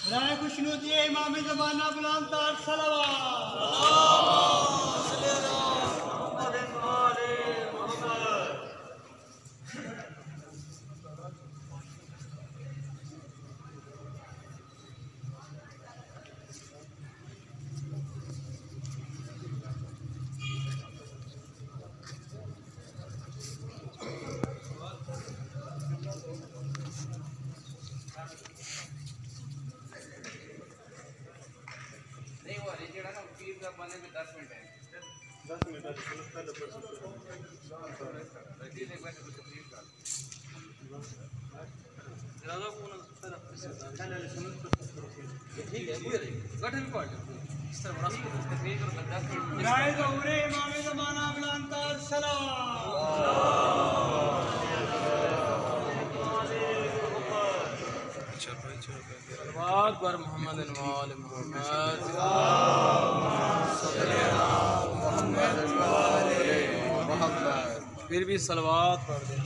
برائے خوشنودی امام زمانہ بلند تر صلوات برائے ظہور امام زمانہ بلند تر صلوات بر محمد وآل محمد پھر بھی صلوات پڑھ دیں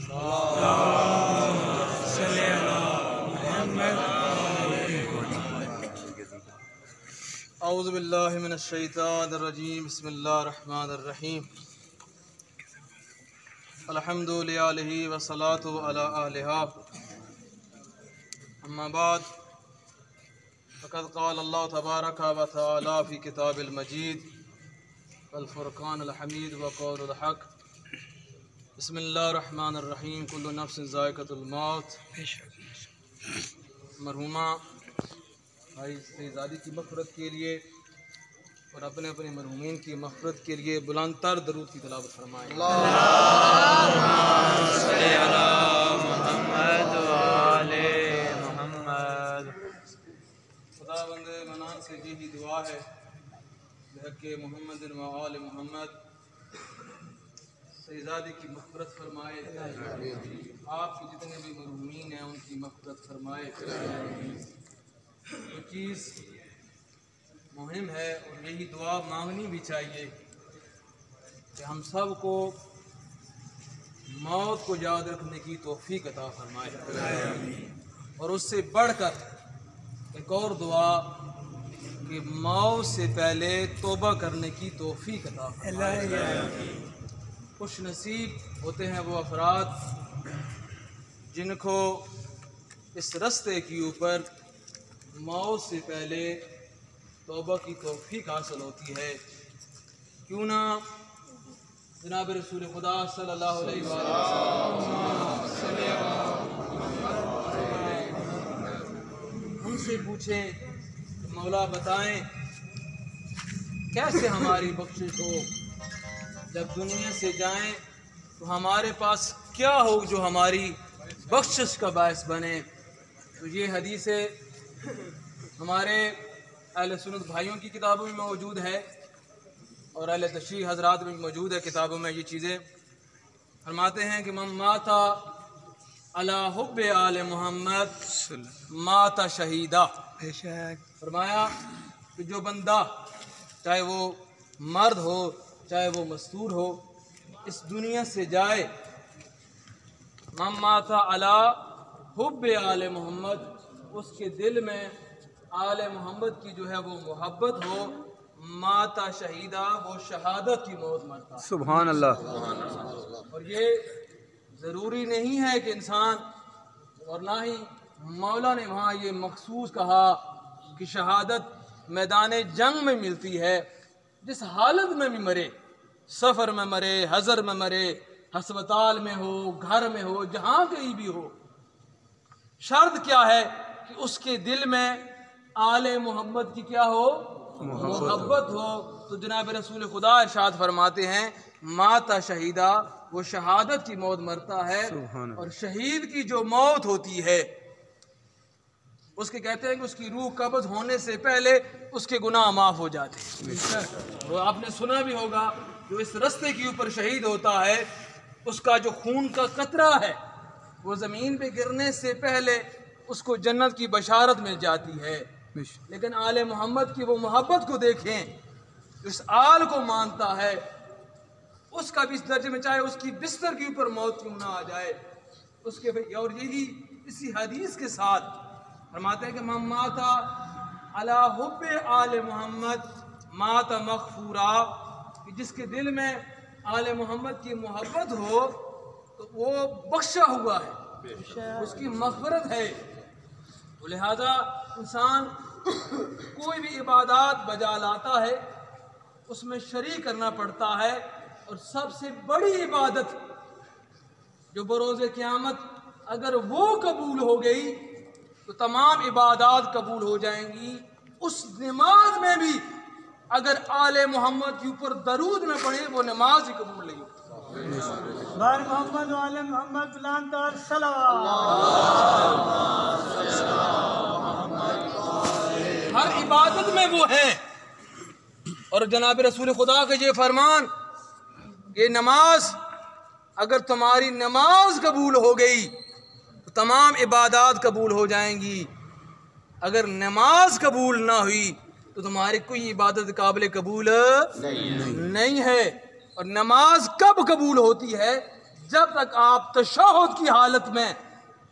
اعوذ باللہ من الشیطان الرجیم بسم اللہ الرحمن الرحیم الحمد للہ والصلاۃ علی اہلہا اما بعد فقد قال اللہ تبارک و تعالی فی کتاب المجید والفرقان الحمید وقول الحق بسم اللہ الرحمن الرحیم کل نفس ذائقۃ الموت مرحومہ بھائی سیدزادی کی مغفرت کے لیے اور اپنے اپنے مرحومین کی مغفرت کے لیے بلند تر درود کی تلاوت فرمائیں اللہم صلی علی محمد وآل محمد خداوند منان سے یہی دعا ہے بحق محمد و آل محمد سیدزادی کی مغفرت فرمائے آپ کے جتنے بھی مرحومین ہیں ان کی مغفرت فرمائے وہ چیز مہم ہے اور یہی دعا مانگنی بھی چاہیے کہ ہم سب کو موت کو یاد رکھنے کی توفیق عطا فرمائے اور اس سے بڑھ کر ایک اور دعا کہ موت سے پہلے توبہ کرنے کی توفیق عطا فرمائے خوش نصیب ہوتے ہیں وہ افراد جن کو اس رستے کے اوپر موت سے پہلے توبہ کی توفیق حاصل ہوتی ہے کیوں نہ جناب رسول خدا صلی اللہ علیہ وسلم ہم سے پوچھیں مولا بتائیں کیسے ہماری بخشش ہو جب دنیا سے جائیں تو ہمارے پاس کیا ہو جو ہماری بخشش کا باعث بنے تو یہ حدیث ہمارے اہل سنت بھائیوں کی کتابوں میں موجود ہے اور اہل تشریح حضرات میں موجود ہے کتابوں میں یہ چیزیں فرماتے ہیں کہ من مات علی حب آل محمد مات شہیدہ فرمایا کہ جو بندہ چاہے وہ مرد ہو چاہے وہ مستور ہو اس دنیا سے جائے من مات علی حب آل محمد اس کے دل میں آل محمد کی جو ہے وہ محبت ہو ماتا شہیدہ وہ شہادت کی موت مرتا سبحان اللہ اور یہ ضروری نہیں ہے کہ انسان اور نہ ہی مولا نے وہاں یہ مخصوص کہا کہ شہادت میدان جنگ میں ملتی ہے جس حالت میں بھی مرے سفر میں مرے حضر میں مرے ہسپتال میں ہو گھر میں ہو جہاں کہیں بھی ہو شرط کیا ہے کہ اس کے دل میں آل محمد کی کیا ہو محبت ہو تو جناب رسول خدا ارشاد فرماتے ہیں ماتا شہیدہ وہ شہادت کی موت مرتا ہے اور شہید کی جو موت ہوتی ہے اس کے کہتے ہیں کہ اس کی روح قبض ہونے سے پہلے اس کے گناہ معاف ہو جاتے ہیں وہ آپ نے سنا بھی ہوگا جو اس رستے کے اوپر شہید ہوتا ہے اس کا جو خون کا قطرہ ہے وہ زمین پہ گرنے سے پہلے اس کو جنت کی بشارت مل جاتی ہے۔ لیکن آل محمد کی وہ محبت کو دیکھیں، اس آل کو مانتا ہے، اس کا بھی اس درجے میں چاہے اس کی بستر کے اوپر موت کیوں نہ آ جائے اس کے، اور یہی اسی حدیث کے ساتھ فرماتے ہیں کہ من مات علی حب آل محمد مات مغفورا، کہ جس کے دل میں آل محمد کی محبت ہو تو وہ بخشا ہوا ہے، اس کی مغفرت ہے۔ تو لہذا انسان کوئی بھی عبادات بجا لاتا ہے اس میں شریک کرنا پڑتا ہے، اور سب سے بڑی عبادت جو بروز قیامت اگر وہ قبول ہو گئی تو تمام عبادات قبول ہو جائیں گی۔ اس نماز میں بھی اگر آل محمد کے اوپر درود نہ پڑے وہ نماز ہی قبول نہیں ہوگی۔ بار محمد و آل محمد بلند تر صلوات۔ ہر عبادت میں وہ ہیں، اور جناب رسول خدا کا یہ فرمان کہ نماز، اگر تمہاری نماز قبول ہو گئی تو تمام عبادات قبول ہو جائیں گی، اگر نماز قبول نہ ہوئی تو تمہاری کوئی عبادت قابل قبول نہیں ہے۔ اور نماز کب قبول ہوتی ہے؟ جب تک آپ تشہد کی حالت میں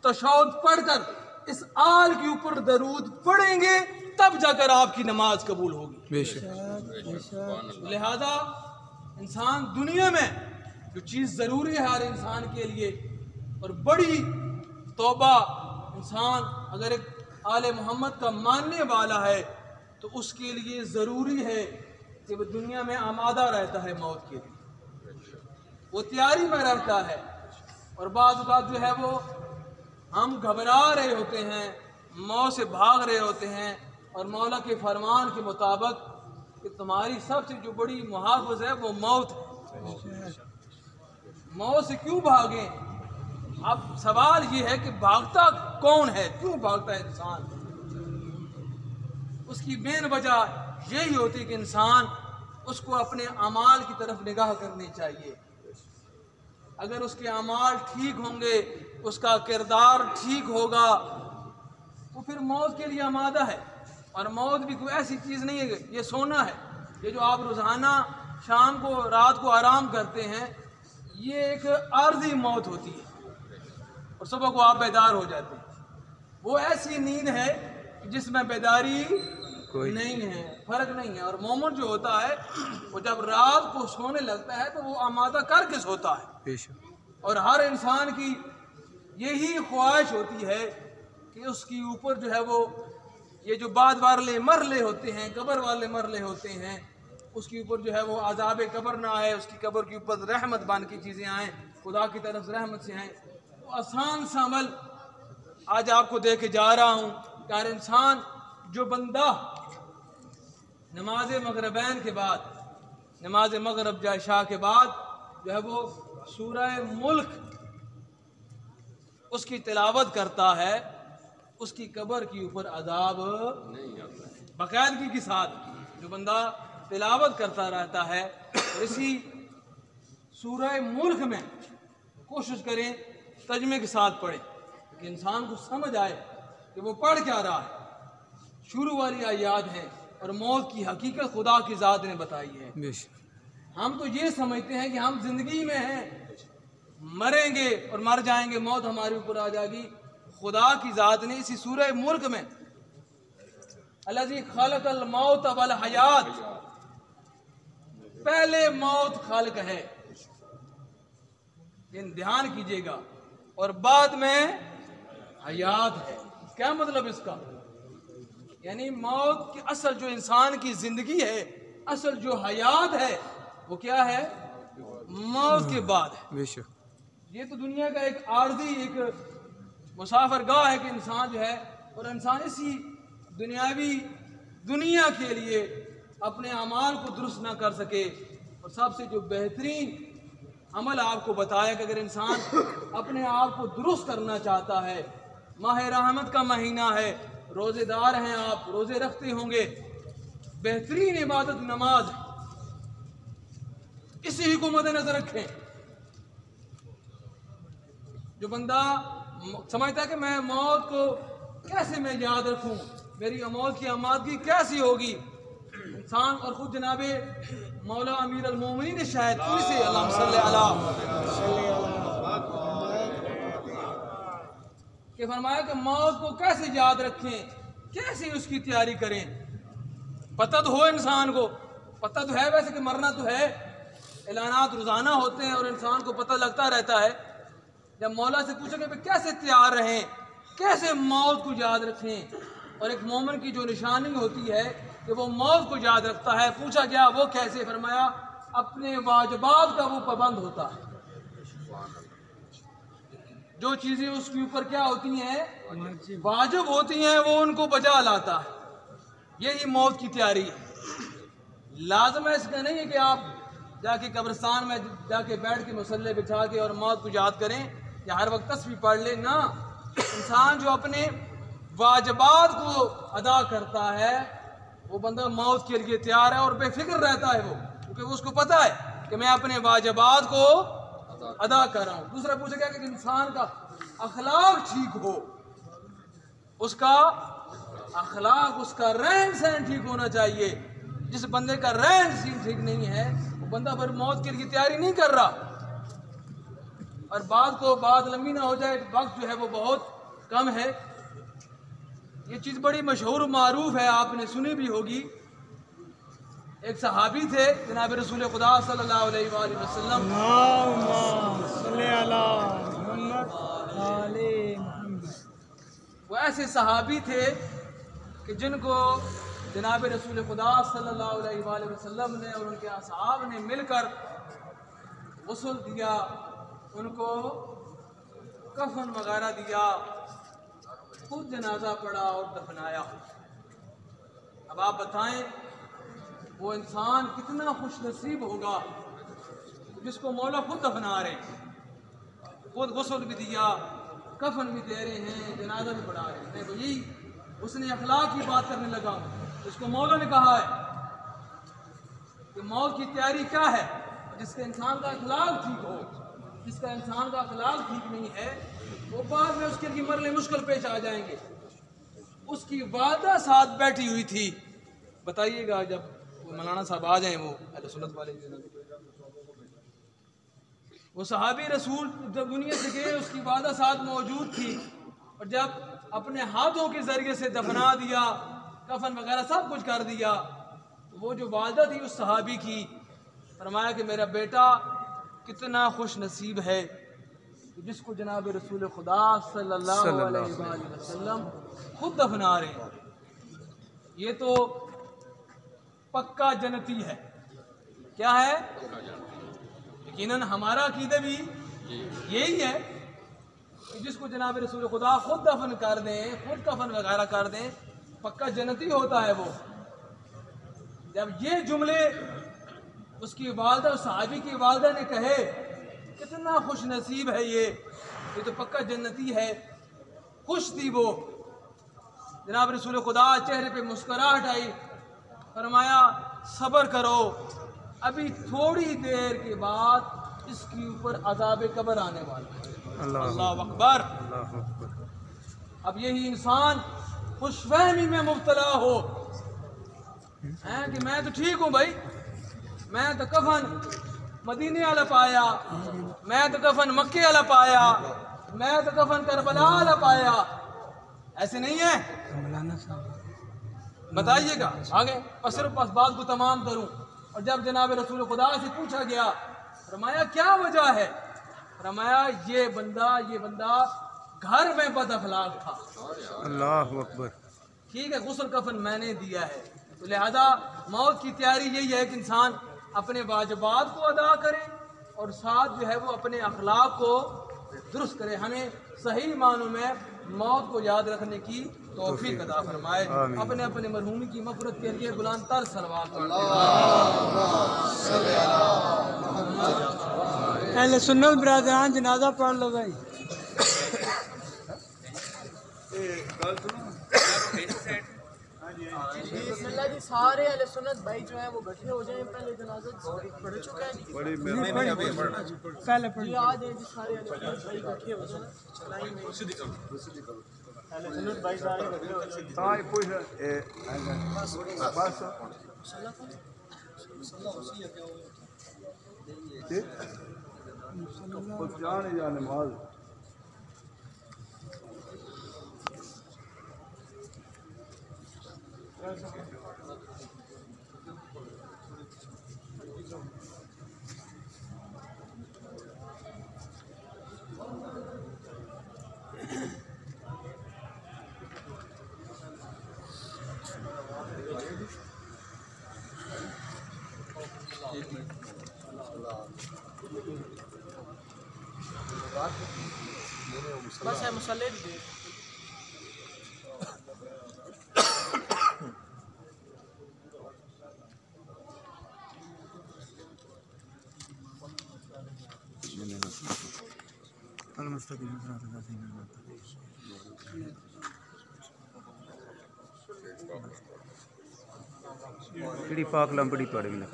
تشہد پڑھ کر اس آل کے اوپر درود پڑھیں گے تب جا کر آپ کی نماز قبول ہوگی۔ لہذا انسان دنیا میں جو چیز ضروری ہے ہر انسان کے لیے، اور بڑی توبہ انسان اگر ایک آل محمد کا ماننے والا ہے تو اس کے لیے ضروری ہے کہ وہ دنیا میں آمادہ رہتا ہے موت کے لیے، وہ تیاری میں رہتا ہے۔ اور بعض اوقات جو ہے وہ ہم گھبرا رہے ہوتے ہیں، موت سے بھاگ رہے ہوتے ہیں، اور مولا کے فرمان کے مطابق کہ تمہاری سب سے جو بڑی محافظ ہے وہ موت ہے، موت سے کیوں بھاگیں؟ اب سوال یہ ہے کہ بھاگتا کون ہے، کیوں بھاگتا ہے انسان؟ اس کی مین وجہ یہی ہوتی کہ انسان اس کو اپنے اعمال کی طرف نگاہ کرنی چاہیے۔ اگر اس کے اعمال ٹھیک ہوں گے، اس کا کردار ٹھیک ہوگا، وہ پھر موت کے لیے آمادہ ہے۔ اور موت بھی کوئی ایسی چیز نہیں ہے، یہ سونا ہے، یہ جو آپ روزانہ شام کو رات کو آرام کرتے ہیں یہ ایک عارضی موت ہوتی ہے، اور صبح کو آپ بیدار ہو جاتے ہیں۔ وہ ایسی نیند ہے جس میں بیداری نہیں ہے، فرق نہیں ہے۔ اور مومن جو ہوتا ہے وہ جب رات کو سونے لگتا ہے تو وہ آمادہ کر کے سوتا ہے، اور ہر انسان کی یہی خواہش ہوتی ہے کہ اس کی اوپر جو ہے وہ یہ جو بعد والے مرحلے ہوتے ہیں، قبر والے مرحلے ہوتے ہیں، اس کے اوپر جو ہے وہ عذاب قبر نہ آئے، اس کی قبر کے اوپر رحمت بن کی چیزیں آئیں، خدا کی طرف سے رحمت سے آئیں۔ وہ آسان سا عمل آج آپ کو دے کے جا رہا ہوں کہ ہر انسان جو بندہ نماز مغربین کے بعد، نماز مغرب یا عشاء کے بعد جو ہے وہ سورہ ملک اس کی تلاوت کرتا ہے، اس کی قبر کے اوپر عذاب نہیں آتا ہے۔ باقاعدگی کے ساتھ جو بندہ تلاوت کرتا رہتا ہے، اور اسی سورہ ملک میں کوشش کریں ترجمے کے ساتھ پڑھیں کہ انسان کو سمجھ آئے کہ وہ پڑھ کیا رہا ہے۔ شروع والی آیات ہیں اور موت کی حقیقت خدا کی ذات نے بتائی ہے۔ ہم تو یہ سمجھتے ہیں کہ ہم زندگی میں ہیں، مریں گے اور مر جائیں گے، موت ہمارے اوپر آ جائے گی۔ خدا کی ذات نے اسی سورہ ملک میں الذی خلق الموت والحیات، پہلے موت خالق ہے، دھیان کیجئے گا، اور بعد میں حیات ہے۔ کیا مطلب اس کا؟ یعنی موت کی اصل جو انسان کی زندگی ہے، اصل جو حیات ہے وہ کیا ہے؟ موت کے بعد ہے۔ یہ تو دنیا کا ایک عارضی ایک مسافر گاہ ہے کہ انسان جو ہے، اور انسان اسی دنیاوی دنیا کے لیے اپنے اعمال کو درست نہ کر سکے۔ اور سب سے جو بہترین عمل آپ کو بتایا کہ اگر انسان اپنے آپ کو درست کرنا چاہتا ہے، ماہ رحمت کا مہینہ ہے، روزے دار ہیں آپ، روزے رکھتے ہوں گے، بہترین عبادت نماز ہے۔ اس اسی ہی کو مد نظر رکھیں۔ جو بندہ سمجھتا ہے کہ میں موت کو کیسے میں یاد رکھوں، میری موت کی آمادگی کیسی ہوگی، انسان اور خود جناب مولا امیر المومنین شاید پوری سے اللہم صلی علیہ کہ فرمایا کہ موت کو کیسے یاد رکھیں، کیسے اس کی تیاری کریں۔ پتہ تو ہو انسان کو، پتہ تو ہے ویسے کہ مرنا تو ہے، اعلانات روزانہ ہوتے ہیں اور انسان کو پتہ لگتا رہتا ہے۔ جب مولا سے پوچھیں کہ کیسے تیار رہیں، کیسے موت کو یاد رکھیں، اور ایک مومن کی جو نشانی ہوتی ہے کہ وہ موت کو یاد رکھتا ہے، پوچھا گیا وہ کیسے، فرمایا اپنے واجبات کا وہ پابند ہوتا ہے۔ جو چیزیں اس کے اوپر کیا ہوتی ہیں، واجب ہوتی ہیں، وہ ان کو بجا لاتا ہے۔ یہی موت کی تیاری ہے۔ لازم ہے اس کا نہیں ہے کہ آپ جا کے قبرستان میں جا کے بیٹھ کے مصلی بچھا کے اور موت کو یاد کریں یا ہر وقت تسبیح پڑھ لیں، نہ۔ انسان جو اپنے واجبات کو ادا کرتا ہے وہ بندہ موت کے لیے تیار ہے اور بے فکر رہتا ہے وہ، کیونکہ اس کو پتہ ہے کہ میں اپنے واجبات کو ادا کر رہا ہوں۔ دوسرا پوچھا گیا کہ انسان کا اخلاق ٹھیک ہو، اس کا اخلاق، اس کا رہن سہن ٹھیک ہونا چاہیے۔ جس بندے کا رہن سہن ٹھیک نہیں ہے وہ بندہ پھر موت کے لیے تیاری نہیں کر رہا۔ اور بات لمبی نہ ہو جائے، وقت جو ہے وہ بہت کم ہے۔ یہ چیز بڑی مشہور و معروف ہے، آپ نے سنی بھی ہوگی۔ ایک صحابی تھے جناب رسول خدا صلی اللہ علیہ وآلہ وسلم، وہ ایسے صحابی تھے کہ جن کو جناب رسول خدا صلی اللہ علیہ وآلہ وسلم نے اور ان کے اصحاب نے مل کر غسل دیا، ان کو کفن وغیرہ دیا، خود جنازہ پڑھا اور دفنایا۔ اب آپ بتائیں وہ انسان کتنا خوش نصیب ہوگا جس کو مولا خود دفنا رہے ہیں، خود غسل بھی دیا، کفن بھی دے رہے ہیں، جنازہ بھی پڑھا رہے ہیں۔ دیکھو یہی اس نے اخلاق کی بات کرنے لگا، اس کو مولا نے کہا ہے کہ موت کی تیاری کیا ہے، جس کے انسان کا اخلاق ٹھیک ہو۔ جس کا انسان کا اخلاق ٹھیک نہیں ہے وہ بعد میں اس کے لیے مرنے مشکل پیش آ جائیں گے۔ اس کی والدہ ساتھ بیٹھی ہوئی تھی، بتائیے گا جب مولانا صاحب آ جائیں وہ اہل سنت والے، وہ صحابی رسول جب دنیا سے گئے اس کی والدہ ساتھ موجود تھی، اور جب اپنے ہاتھوں کے ذریعے سے دفنا دیا، کفن وغیرہ سب کچھ کر دیا، وہ جو والدہ تھی اس صحابی کی، فرمایا کہ میرا بیٹا کتنا خوش نصیب ہے جس کو جناب رسول خدا صلی اللہ علیہ وآلہ وسلم خود دفنا رہے ہیں۔ یہ تو پکا جنتی ہے۔ کیا ہے؟ یقیناً ہمارا عقیدہ بھی یہی ہے کہ جس کو جناب رسول خدا خود دفن کر دیں، خود کفن وغیرہ کر دیں، پکا جنتی ہوتا ہے وہ۔ جب یہ جملے اس کی والدہ، اس صحابی کی والدہ نے کہے کتنا خوش نصیب ہے یہ تو پکا جنتی ہے، خوش تھی وہ۔ جناب رسول خدا چہرے پہ مسکراہٹ آئی، فرمایا صبر کرو، ابھی تھوڑی دیر کے بعد اس کے اوپر عذاب قبر آنے والا ہے۔ اللہ اکبر۔ اب یہی انسان خوش فہمی میں مبتلا ہو کہ میں تو ٹھیک ہوں بھائی، میں تو کفن مدینے والا پایا، میں تو کفن مکے والا پایا، میں تو کفن کربلا والا پایا، ایسے نہیں ہے؟ بتائیے گا آگے، اور صرف اس بات کو تمام کروں۔ اور جب جناب رسول خدا سے پوچھا گیا، فرمایا کیا وجہ ہے؟ فرمایا یہ بندہ گھر میں بد اخلاق تھا۔ اللہ اکبر۔ ٹھیک ہے، غسل کفن میں نے دیا ہے، تو لہذا موت کی تیاری یہی ہے کہ انسان اپنے واجبات کو ادا کرے اور ساتھ جو ہے وہ اپنے اخلاق کو درست کرے۔ ہمیں صحیح معنوں میں موت کو یاد رکھنے کی توفیق عطا فرمائے۔ اپنے اپنے مرحومی کی مغفرت کے لیے بلند تر صلوات پڑھتے ہیں۔ اہل سنت برادران جنازہ پڑھ لو بھائی۔ بسم اللہ جی سارے اہل سنت بھائی جو ہیں وہ اکٹھے ہو جائیں پہلے جنازہ پڑھ چکا ہے جی پہلے پڑھ جی آ جائیں جی سارے اہل سنت بھائی اکٹھے ہو جائیں لائن میں اہل سنت بھائی سارے اکٹھے ہو نماز بس ہے مسلح بھی دے کیڑی پاک لمبڑی توڑے بھی نہ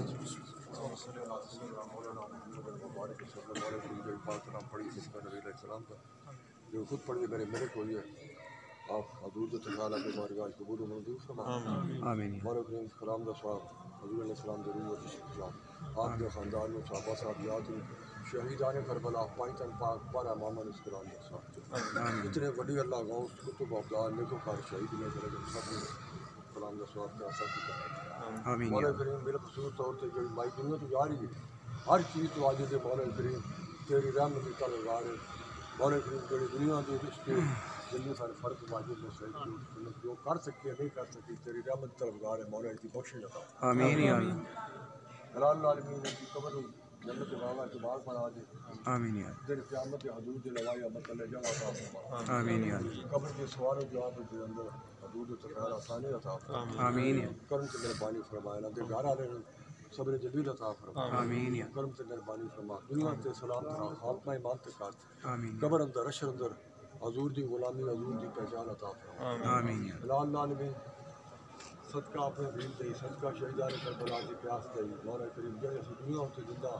جو خود پڑھیے میرے کو یہ آپ حضور تعالیٰ کے بارگاہ قبول و منظور فرمائیں آمین ہمارے کریم کلام دا سواب حضور علیہ السلام ضرور اسلام آپ کے خاندان میں صحابہ صحابیات شہیدان کربلا پائتن پاک پر امام اس کلام دا سواب اتنے بڑی اللہ گاؤں کتب ابدار نیکوکار شہید میں کرے گا سب کلام دا سواب کا اثر کی آمین مولا کریم میرے خصوص طور سے جو مائی دنیا تو جا رہی ہے ہر چیز تو آج دے مولا کریم تیری رحمت کا لگار ہے مولا کریم تیری دنیا کے اس کے جلدی سارے فرق واجب میں جو کر سکے نہیں کر سکے تیری رحمت کا لگار ہے مولا کی بخش عطا آمین آمین حلال العالمین کی قبر جنت والا کے بعد بنا دے آمین دیر قیامت حضور دے لوائی امت اللہ جمع عطا فرما آمین قبر کے سوال و جواب کے اندر حضور تکرار آسانی عطا فرما آمین کرم سے مہربانی فرمائے نہ دے گھر والے صبر جلیل عطا فرما آمین کرم سے مہربانی فرما دنیا تے سلام ترا خاتمہ ایمان تے کات آمین قبر اندر عشر اندر حضور دی غلامی حضور دی پہچان عطا فرما آمین حلال العالمین صدقہ اپنے دین تے صدقہ شہیدان کربلا دی پیاس تے مولا کریم جڑے اس دنیا تے زندہ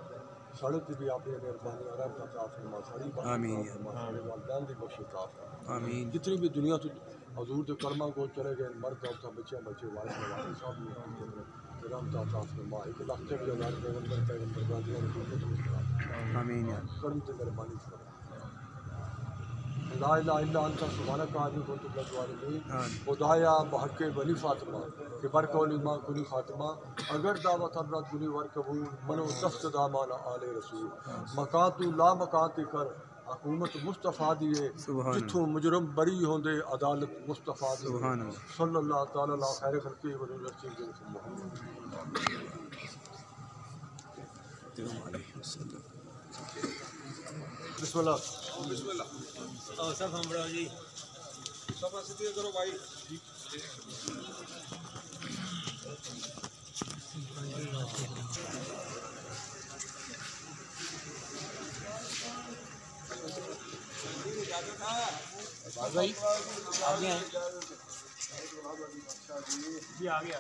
ساڑے تے بھی اپنی مہربانی اور رحمت عطا فرما ساری آمین سارے والدین دی بخش عطا فرما آمین جتنی بھی دنیا تو حضور کے کرما کو چلے گئے مرد عورتیں بچے والد سب نے رحمت عطا فرما ایک لاکھ سے بھی ہزار پیغمبر غازیاں نے خدمت میں آمین کرم سے مہربانی فرما لا الہ الا انت سبحانک انی کنت من الظالمین خدایا بحق ولی فاطمہ کہ برقول ماں کلی خاتمہ اگر دعوت حضرت کلی ور قبول منو دست دامان آل رسول مکاتو لا مکاتی کر حکومت مصطفیٰ دیے جتھوں مجرم بری ہوندے عدالت مصطفیٰ دیے صلی اللہ تعالی علیہ خیر خلقی و رسول بسم اللہ سب ہم بڑا جی سب سیدھے کرو بھائی بھائی آگے ہیں جی آگے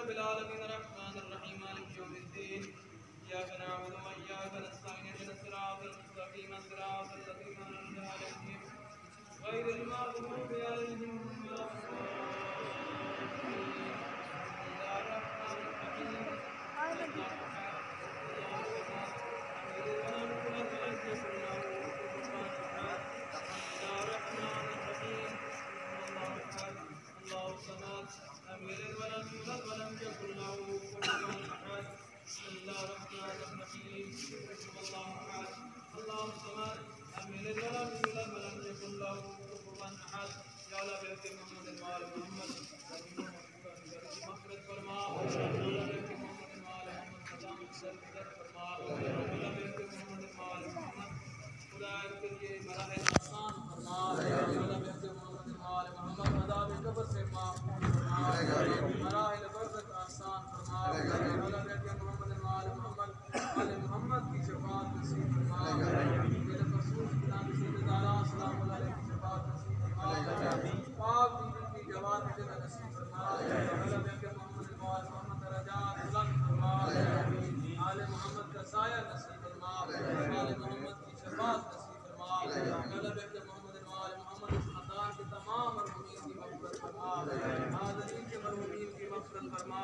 رب العالمين الرحمن الرحيم مالك يوم الدين إياك نعبد وإياك نستعين اهدنا الصراط المستقيم صراط الذين أنعمت عليهم غير المغضوب عليهم ولا محمد کی شفاعت نصیب فرما میرے رسول کی نام سے دارا سلام علیہ کی شفاعت نصیب فرما پاک بیوی کی جوان جگہ نصیب فرما اللہ کے محمد الوال محمد درجات بلند فرما آل محمد کا سایہ نصیب فرما آل محمد کی شفاعت نصیب فرما اللہ کے محمد الوال محمد اس خاندان کے تمام مرحومین کی مغفرت فرما حاضرین کے مرحومین کی مغفرت فرما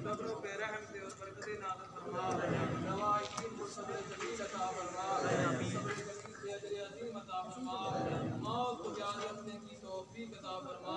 قبروں پہ رحم سے اور برکت نازل فرما روایتین کو صبر جمیل عطا فرما صبر جمیل سے اجر عظیم عطا فرما موت کو یاد رکھنے کی توفیق عطا فرما